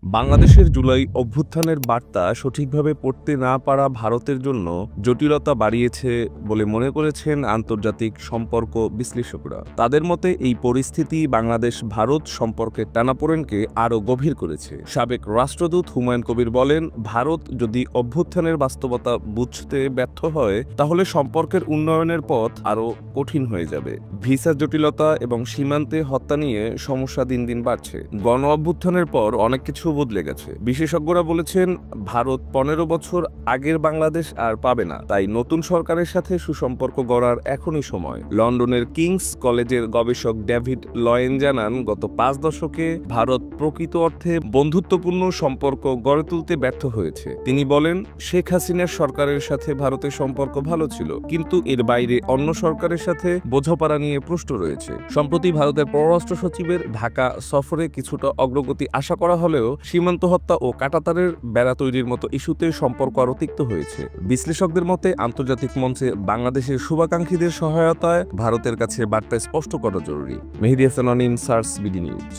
বাংলাদেশের জুলাই অভ্যুত্থানের বার্তা সঠিকভাবে পড়তে না পারা ভারতের জন্য জটিলতা বাড়িয়েছে বলে মনে করেছেন আন্তর্জাতিক সম্পর্ক বিশ্লেষকরা। তাদের মতে এই পরিস্থিতি বাংলাদেশ ভারত সম্পর্কের টানাপোড়েনকে আরও গভীর করেছে। সাবেক রাষ্ট্রদূত হুমায়ুন কবির বলেন, ভারত যদি অভ্যুত্থানের বাস্তবতা বুঝতে ব্যর্থ হয় তাহলে সম্পর্কের উন্নয়নের পথ আরও কঠিন হয়ে যাবে। ভিসা জটিলতা এবং সীমান্তে হত্যা নিয়ে সমস্যা দিন দিন বাড়ছে। গণ অভ্যুত্থানের পর অনেক কিছু বদলে গেছে। বিশেষজ্ঞরা বলেছেন, ভারত ১৫ বছর আগের বাংলাদেশ আর পাবে না। তাই নতুন সরকারের সাথে সুসম্পর্ক গড়ার এখনই সময়। লন্ডনের কিংস কলেজের গবেষক ডেভিড লয়েন জানান, গত ৫ দশকে ভারত প্রকৃত অর্থে বন্ধুত্বপূর্ণ সম্পর্ক গড়ে তুলতে ব্যর্থ হয়েছে। তিনি বলেন, শেখ হাসিনার সরকারের সাথে ভারতের সম্পর্ক ভালো ছিল, কিন্তু এর বাইরে অন্য সরকারের সাথে বোঝাপড়া নিয়ে প্রশ্ন রয়েছে। সম্প্রতি ভারতের পররাষ্ট্র সচিবের ঢাকা সফরে কিছুটা অগ্রগতি আশা করা হলেও সীমান্ত হত্যা ও কাঁটাতারের বেড়া তৈরির মতো ইস্যুতে সম্পর্ক আরও তিক্ত হয়েছে। বিশ্লেষকদের মতে, আন্তর্জাতিক মঞ্চে বাংলাদেশের শুভাকাঙ্ক্ষীদের সহায়তায় ভারতের কাছে বার্তা স্পষ্ট করা জরুরি। মেহেদী হাসান অনিন, সার্স, বিডি নিউজ।